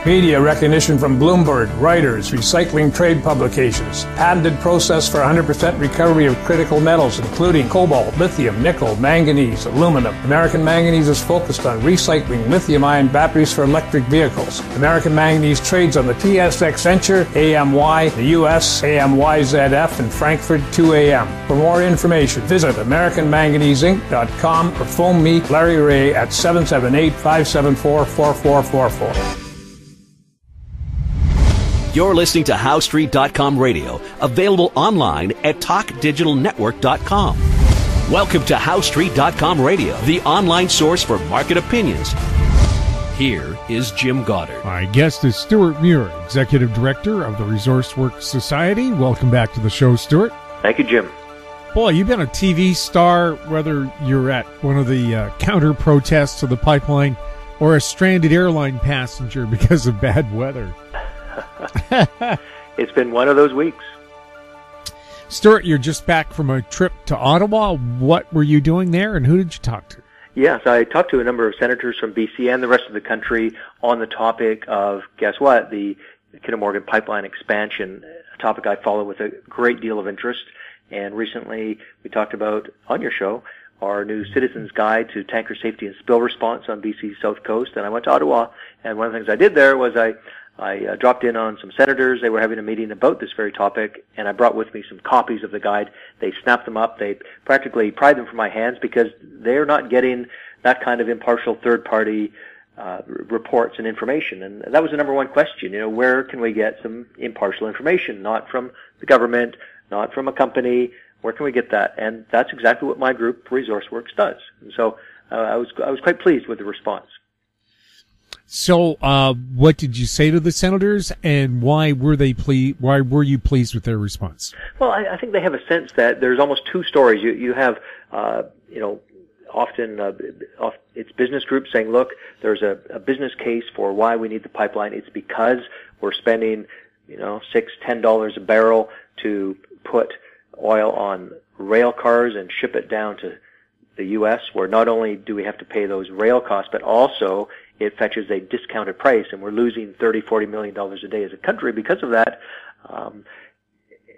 Media recognition from Bloomberg, Reuters, recycling trade publications. Patented process for 100% recovery of critical metals, including cobalt, lithium, nickel, manganese, aluminum. American Manganese is focused on recycling lithium-ion batteries for electric vehicles. American Manganese trades on the TSX Venture, AMY, the US, AMYZF, and Frankfurt 2AM. For more information, visit AmericanManganeseInc.com or phone me, Larry Ray, at 778-574-4444. You're listening to HowStreet.com radio, available online at TalkDigitalNetwork.com. Welcome to HowStreet.com radio, the online source for market opinions. Here is Jim Goddard. My guest is Stewart Muir, Executive Director of the ResourceWorks Society. Welcome back to the show, Stewart. Thank you, Jim. Boy, you've been a TV star, whether you're at one of the counter-protests of the pipeline or a stranded airline passenger because of bad weather. It's been one of those weeks. Stewart, you're just back from a trip to Ottawa. What were you doing there, and who did you talk to? Yes, I talked to a number of senators from BC and the rest of the country on the topic of, guess what, the Kinder Morgan pipeline expansion, a topic I follow with a great deal of interest. And recently we talked about, on your show, our new Citizen's Guide to Tanker Safety and Spill Response on BC's South Coast. And I went to Ottawa, and one of the things I did there was I dropped in on some senators. They were having a meeting about this very topic, and I brought with me some copies of the guide. They snapped them up. They practically pried them from my hands because they're not getting that kind of impartial third-party reports and information. And that was the number one question. You know, where can we get some impartial information? Not from the government, not from a company. Where can we get that? And that's exactly what my group, ResourceWorks, does. And so I was quite pleased with the response. So, what did you say to the senators, and why were you pleased with their response? Well, I think they have a sense that there's almost two stories. You have, often it's business groups saying, look, there's a business case for why we need the pipeline. It's because we're spending, $6, $10 a barrel to put oil on rail cars and ship it down to the U.S., where not only do we have to pay those rail costs, but also it fetches a discounted price, and we're losing $30, $40 million a day as a country because of that.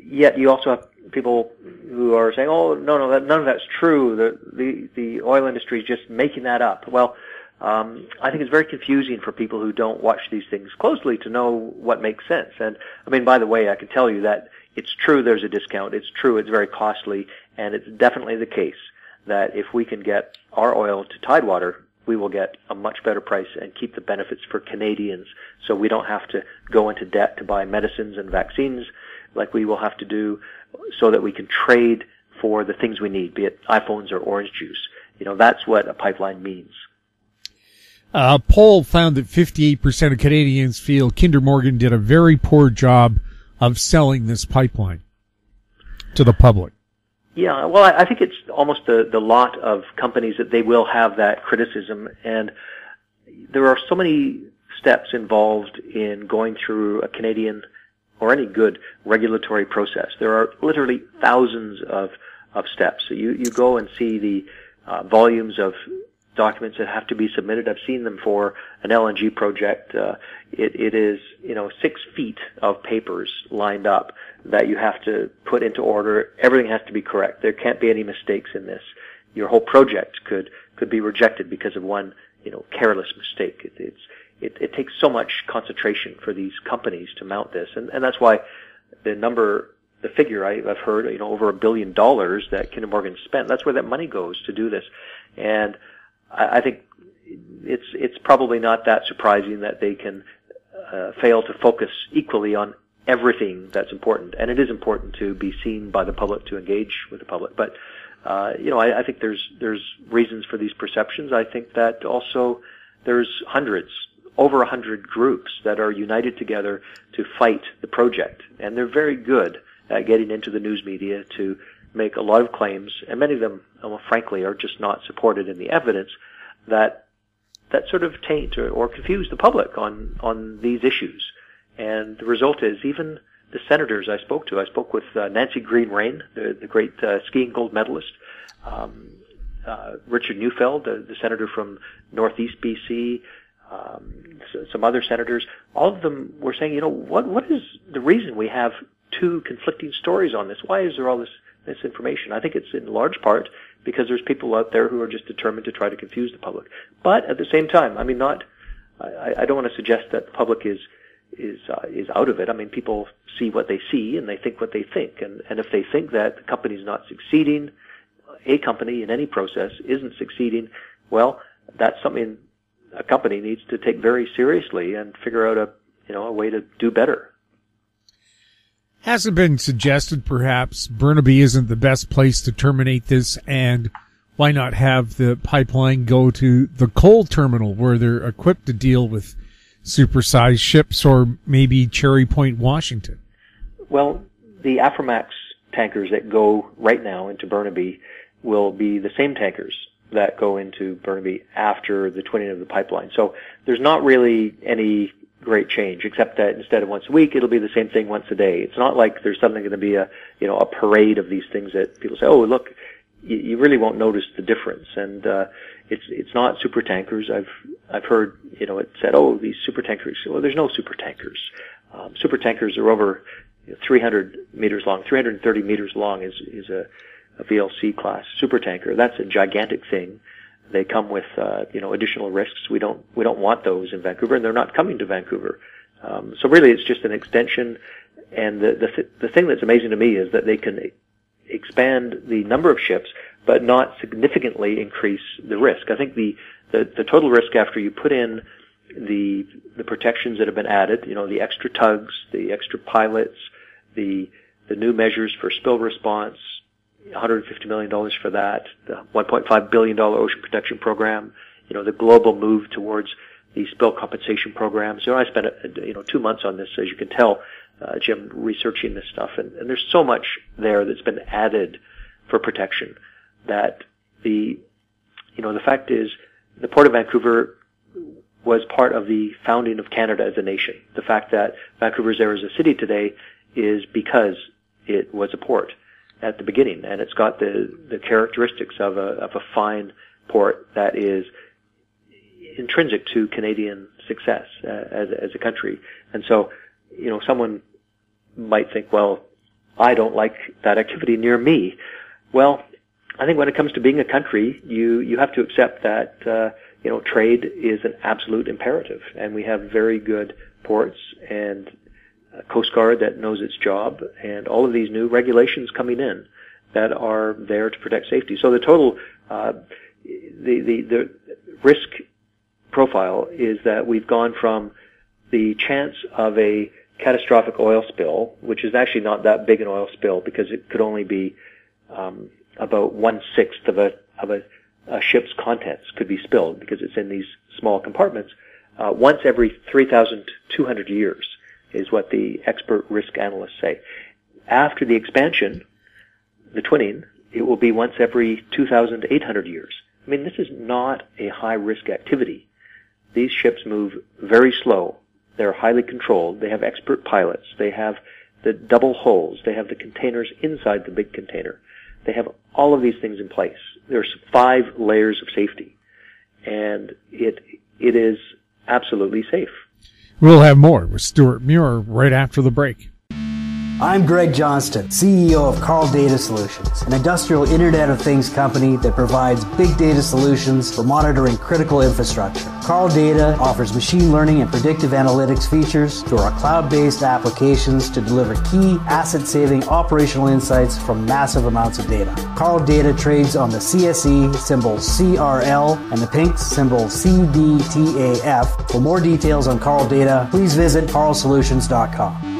Yet you also have people who are saying, "Oh, no, none of that's true. The oil industry is just making that up." Well, I think it's very confusing for people who don't watch these things closely to know what makes sense. And I mean, by the way, I can tell you that it's true. There's a discount. It's true. It's very costly, and it's definitely the case that if we can get our oil to Tidewater, we will get a much better price and keep the benefits for Canadians, so we don't have to go into debt to buy medicines and vaccines like we will have to do, so that we can trade for the things we need, be it iPhones or orange juice. That's what a pipeline means. A poll found that 58% of Canadians feel Kinder Morgan did a very poor job of selling this pipeline to the public. Yeah, well, I think it's almost the lot of companies that they will have that criticism, and there are so many steps involved in going through a Canadian or any good regulatory process. There are literally thousands of steps. So you go and see the volumes of documents that have to be submitted. I've seen them for an LNG project. It is 6 feet of papers lined up that you have to put into order. Everything has to be correct. There can't be any mistakes in this. Your whole project could be rejected because of one careless mistake. It takes so much concentration for these companies to mount this, and that's why the figure I've heard, over $1 billion that Kinder Morgan spent. That's where that money goes to do this, and I think it's probably not that surprising that they can fail to focus equally on everything that's important. And it is important to be seen by the public, to engage with the public. But I think there's reasons for these perceptions. I think that also there's over 100 groups that are united together to fight the project, and they're very good at getting into the news media to make a lot of claims, and many of them, frankly, are just not supported in the evidence that sort of taint or confuse the public on these issues. And the result is, even the senators I spoke with Nancy Green-Rain, the great skiing gold medalist, Richard Neufeld, the senator from Northeast BC, some other senators, all of them were saying, what is the reason we have two conflicting stories on this? Why is there all this information? I think it's in large part because there's people out there who are just determined to try to confuse the public. But at the same time, I mean, I don't want to suggest that the public is out of it. I mean, people see what they see and they think what they think. And if they think that the company's not succeeding, a company in any process isn't succeeding, well, that's something a company needs to take very seriously and figure out a way to do better. Has it been suggested perhaps Burnaby isn't the best place to terminate this, and why not have the pipeline go to the coal terminal where they're equipped to deal with supersized ships, or maybe Cherry Point, Washington? Well, the Aframax tankers that go right now into Burnaby will be the same tankers that go into Burnaby after the twinning of the pipeline. So there's not really any great change, except that instead of once a week, it'll be the same thing once a day. It's not like there's suddenly going to be a parade of these things that people say, oh, look, you really won't notice the difference. And it's not super tankers. I've heard, it said, oh, these super tankers. Well, there's no super tankers. Super tankers are over 300 meters long. 330 meters long is a VLC class super tanker. That's a gigantic thing. They come with additional risks. We don't want those in Vancouver, and they're not coming to Vancouver. So really, it's just an extension. And the thing that's amazing to me is that they can expand the number of ships, but not significantly increase the risk. I think the total risk after you put in the protections that have been added, the extra tugs, the extra pilots, the new measures for spill response, $150 million for that, the $1.5 billion ocean protection program, the global move towards the spill compensation program. So I spent 2 months on this, as you can tell, Jim, researching this stuff, and there's so much there that's been added for protection that the fact is the Port of Vancouver was part of the founding of Canada as a nation. The fact that Vancouver is there as a city today is because it was a port at the beginning, and it's got the characteristics of a fine port that is intrinsic to Canadian success as a country. And so, someone might think, well, I don't like that activity near me. Well, I think when it comes to being a country, you have to accept that trade is an absolute imperative, and we have very good ports and a Coast Guard that knows its job, and all of these new regulations coming in that are there to protect safety. So the total the risk profile is that we've gone from the chance of a catastrophic oil spill, which is actually not that big an oil spill because it could only be about 1/6 of a ship's contents could be spilled because it's in these small compartments. Once every 3,200 years is what the expert risk analysts say. After the expansion, the twinning, it will be once every 2,800 years. I mean, this is not a high-risk activity. These ships move very slow. They're highly controlled. They have expert pilots. They have the double hulls. They have the containers inside the big container. They have all of these things in place. There's 5 layers of safety, and it is absolutely safe. We'll have more with Stewart Muir right after the break. I'm Greg Johnston, CEO of Carl Data Solutions, an industrial Internet of Things company that provides big data solutions for monitoring critical infrastructure. Carl Data offers machine learning and predictive analytics features through our cloud-based applications to deliver key asset-saving operational insights from massive amounts of data. Carl Data trades on the CSE symbol CRL and the pink symbol CDTAF. For more details on Carl Data, please visit carlsolutions.com.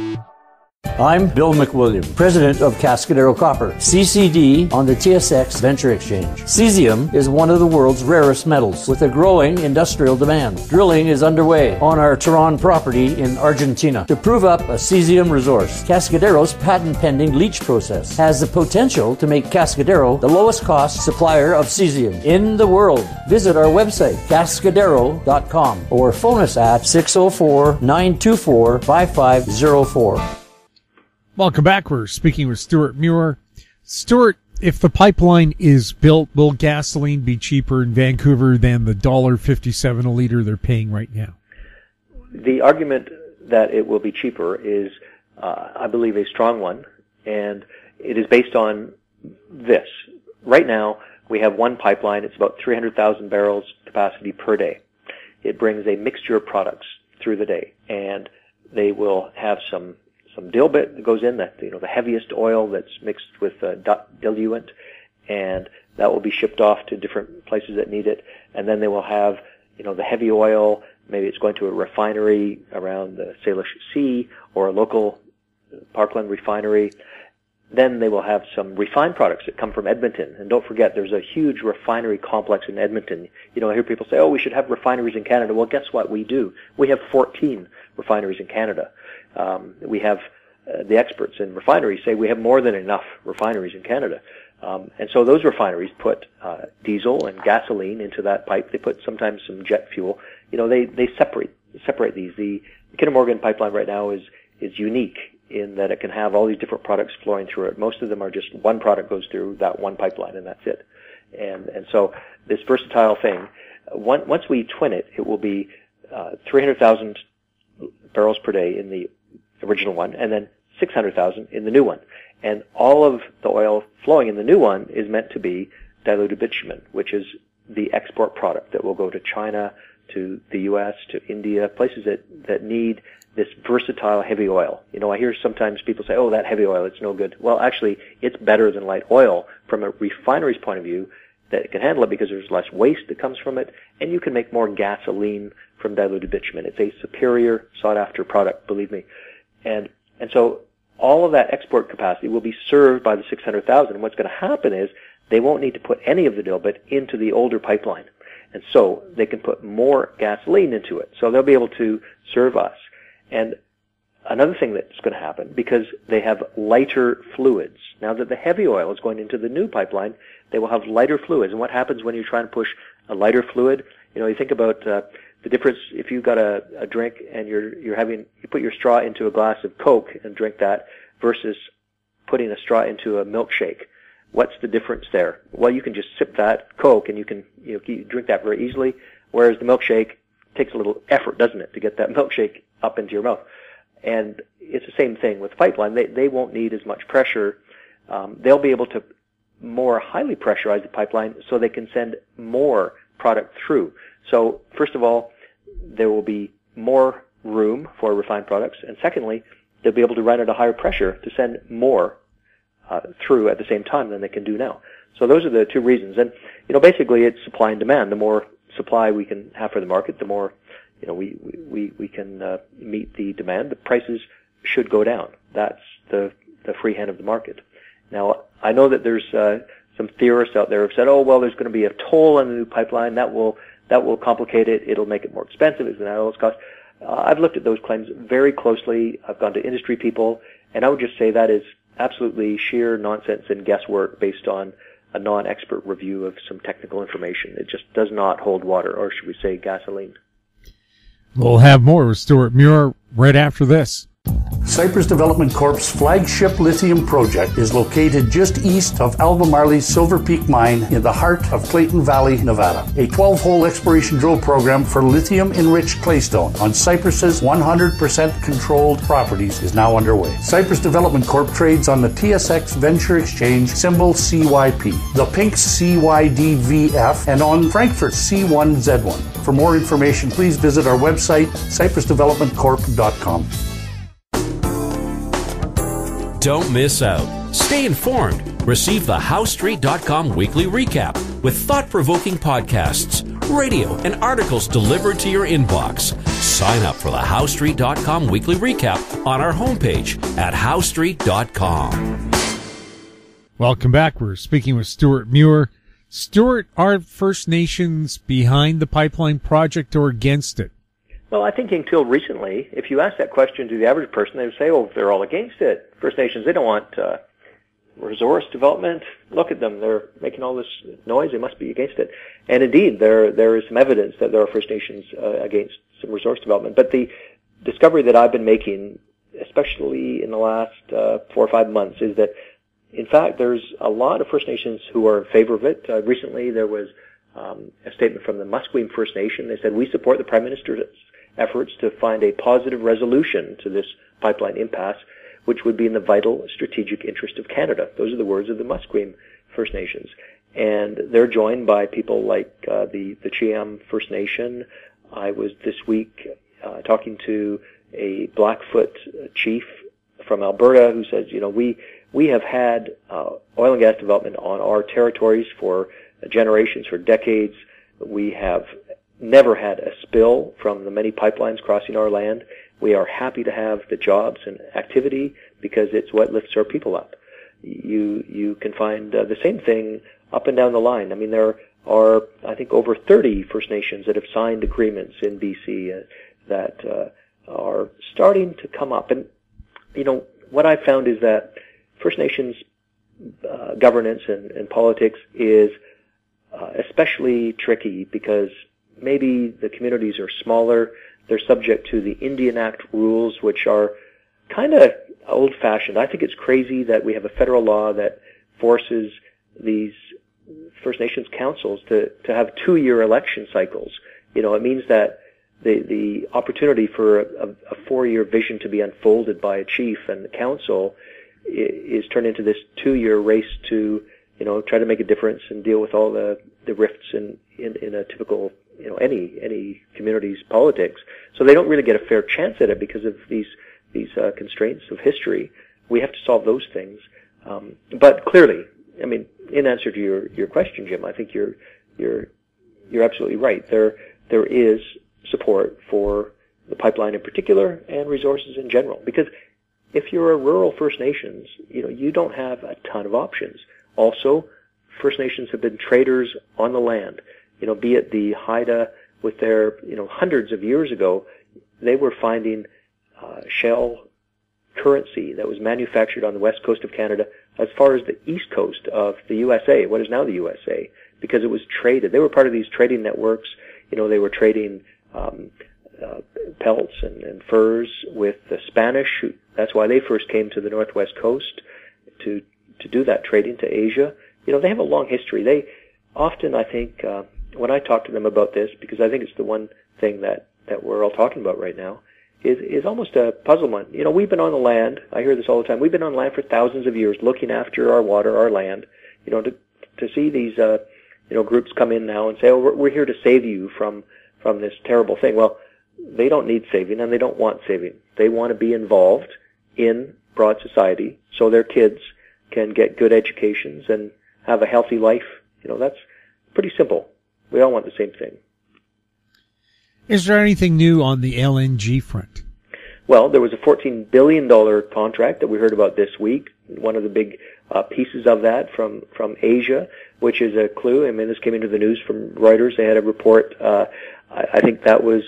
I'm Bill McWilliam, president of Cascadero Copper, CCD on the TSX Venture Exchange. Cesium is one of the world's rarest metals with a growing industrial demand. Drilling is underway on our Tehran property in Argentina to prove up a cesium resource. Cascadero's patent-pending leach process has the potential to make Cascadero the lowest cost supplier of cesium in the world. Visit our website, cascadero.com, or phone us at 604-924-5504. Welcome back. We're speaking with Stewart Muir. Stewart, if the pipeline is built, will gasoline be cheaper in Vancouver than the $1.57 a liter they're paying right now? The argument that it will be cheaper is, I believe, a strong one, and it is based on this. Right now, we have one pipeline. It's about 300,000 barrels capacity per day. It brings a mixture of products through the day, and they will have some diluent that goes in, that the heaviest oil that's mixed with diluent, and that will be shipped off to different places that need it. And then they will have the heavy oil. Maybe it's going to a refinery around the Salish Sea or a local Parkland refinery. Then they will have some refined products that come from Edmonton. And don't forget, there's a huge refinery complex in Edmonton. I hear people say, we should have refineries in Canada. Well, guess what? We do. We have 14 refineries in Canada. We have the experts in refineries say we have more than enough refineries in Canada. And so those refineries put diesel and gasoline into that pipe. They put sometimes some jet fuel. They separate these. The Kinder Morgan pipeline right now is unique in that it can have all these different products flowing through it. Most of them are just one product goes through that one pipeline, and that's it. And so this versatile thing, once we twin it, it will be 300,000 barrels per day in the original one, and then 600,000 in the new one. And all of the oil flowing in the new one is meant to be diluted bitumen, which is the export product that will go to China, to the U.S., to India, places that need this versatile heavy oil. I hear sometimes people say, that heavy oil, it's no good. Well, actually, it's better than light oil from a refinery's point of view, that it can handle it because there's less waste that comes from it, and you can make more gasoline from diluted bitumen. It's a superior, sought-after product, believe me. And so all of that export capacity will be served by the 600,000. And what's going to happen is they won't need to put any of the dilbit into the older pipeline. And so they can put more gasoline into it. So they'll be able to serve us. And another thing that's going to happen, because they have lighter fluids, now that the heavy oil is going into the new pipeline, they will have lighter fluids. And what happens when you try and push a lighter fluid? You think about the difference if you got a drink and you put your straw into a glass of Coke and drink that versus putting a straw into a milkshake. What's the difference there? Well, you can just sip that Coke and you can drink that very easily, whereas the milkshake takes a little effort, doesn't it, to get that milkshake up into your mouth. And it's the same thing with the pipeline. They won't need as much pressure. They'll be able to more highly pressurize the pipeline so they can send more product through. So first of all, there will be more room for refined products, and secondly, they'll be able to run at a higher pressure to send more through at the same time than they can do now. So those are the two reasons. And basically, it's supply and demand. The more supply we can have for the market, the more we can meet the demand. The prices should go down. That's the free hand of the market. Now, I know that there's some theorists out there who have said, there's going to be a toll on the new pipeline. That will complicate it. It'll make it more expensive. It's going to have all its costs. I've looked at those claims very closely. I've gone to industry people, and I would just say that is absolutely sheer nonsense and guesswork based on a non-expert review of some technical information. It just does not hold water, or should we say gasoline. We'll have more with Stewart Muir right after this. Cypress Development Corp's flagship lithium project is located just east of Albemarle's Silver Peak mine in the heart of Clayton Valley, Nevada. A 12-hole exploration drill program for lithium-enriched claystone on Cypress's 100% controlled properties is now underway. Cypress Development Corp trades on the TSX Venture Exchange, symbol CYP, the pink CYDVF, and on Frankfurt's C1Z1. For more information, please visit our website, cypressdevelopmentcorp.com. Don't miss out. Stay informed. Receive the HowStreet.com weekly recap with thought-provoking podcasts, radio, and articles delivered to your inbox. Sign up for the HowStreet.com weekly recap on our homepage at HowStreet.com. Welcome back. We're speaking with Stewart Muir. Stewart, are First Nations behind the pipeline project or against it? Well, I think until recently, if you ask that question to the average person, they would say, they're all against it. First Nations, they don't want resource development. Look at them. They're making all this noise. They must be against it. And indeed, there is some evidence that there are First Nations against some resource development. But the discovery that I've been making, especially in the last 4 or 5 months, is that in fact, there's a lot of First Nations who are in favor of it. Recently, there was a statement from the Musqueam First Nation. They said, "We support the Prime Minister's efforts to find a positive resolution to this pipeline impasse, which would be in the vital strategic interest of Canada." Those are the words of the Musqueam First Nations. And they're joined by people like the Chiam First Nation. I was this week talking to a Blackfoot chief from Alberta who says, we have had oil and gas development on our territories for generations, for decades. We have never had a spill from the many pipelines crossing our land. We are happy to have the jobs and activity because it's what lifts our people up. You can find the same thing up and down the line. I mean, there are, I think, over 30 First Nations that have signed agreements in BC that are starting to come up. And, what I've found is that First Nations governance and politics is especially tricky because maybe the communities are smaller. They're subject to the Indian Act rules, which are kind of old-fashioned. I think it's crazy that we have a federal law that forces these First Nations councils to have 2-year election cycles. It means that the opportunity for a 4-year vision to be unfolded by a chief and the council is turned into this 2-year race to, try to make a difference and deal with all the rifts in a typical, any community's politics. So they don't really get a fair chance at it because of these constraints of history. We have to solve those things. But clearly, I mean, in answer to your question, Jim, I think you're absolutely right. There is support for the pipeline in particular and resources in general. Because if you're a rural First Nations, you don't have a ton of options. Also, First Nations have been traders on the land. Be it the Haida with their, hundreds of years ago, they were finding shell currency that was manufactured on the west coast of Canada as far as the east coast of the USA, what is now the USA, because it was traded. They were part of these trading networks. They were trading pelts and furs with the Spanish. That's why they first came to the northwest coast to do that trading to Asia. They have a long history. They often, I think, when I talk to them about this, because I think it's the one thing that we're all talking about right now, is almost a puzzlement. We've been on the land. I hear this all the time. We've been on land for thousands of years, looking after our water, our land. To see these groups come in now and say, "Oh, we're here to save you from this terrible thing." Well, they don't need saving, and they don't want saving. They want to be involved in broad society so their kids can get good educations and have a healthy life. That's pretty simple. We all want the same thing. Is there anything new on the LNG front? Well, there was a $14 billion contract that we heard about this week. One of the big pieces of that from Asia, which is a clue. I mean, this came into the news from Reuters. They had a report. I think that was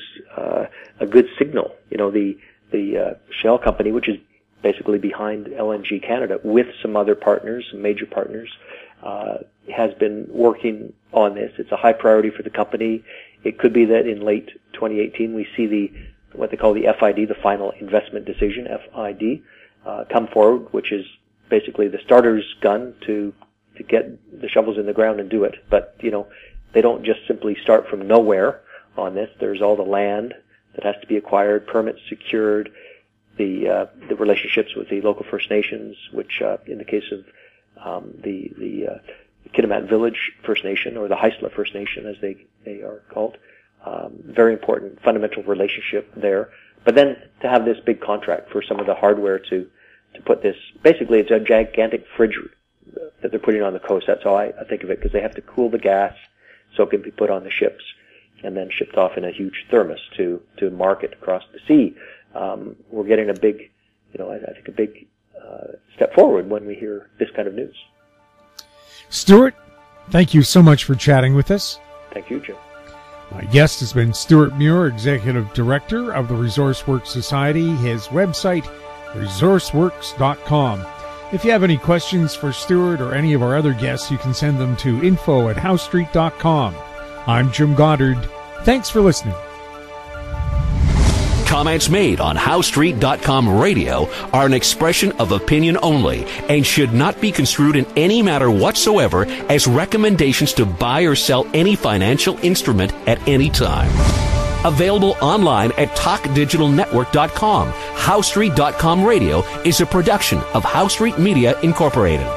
a good signal. The Shell company, which is basically behind LNG Canada, with some other partners, some major partners, has been working on this. It's a high priority for the company. It could be that in late 2018 we see what they call the FID, the final investment decision, FID, come forward, which is basically the starter's gun to get the shovels in the ground and do it. But, they don't just simply start from nowhere on this. There's all the land that has to be acquired, permits secured, the relationships with the local First Nations, which in the case of the Kitimat Village First Nation, or the Haisla First Nation as they are called, very important fundamental relationship there. But then to have this big contract for some of the hardware to put this, basically it's a gigantic fridge that they're putting on the coast. That's how I think of it, because they have to cool the gas so it can be put on the ships and then shipped off in a huge thermos to market across the sea. We're getting a big, I think a big step forward when we hear this kind of news. Stewart, thank you so much for chatting with us. Thank you, Jim. My guest has been Stewart Muir, Executive Director of the ResourceWorks Society. His website, resourceworks.com. If you have any questions for Stewart or any of our other guests, you can send them to info@howstreet.com. I'm Jim Goddard. Thanks for listening. Comments made on HowStreet.com radio are an expression of opinion only and should not be construed in any matter whatsoever as recommendations to buy or sell any financial instrument at any time. Available online at TalkDigitalNetwork.com. HowStreet.com radio is a production of HowStreet Media Incorporated.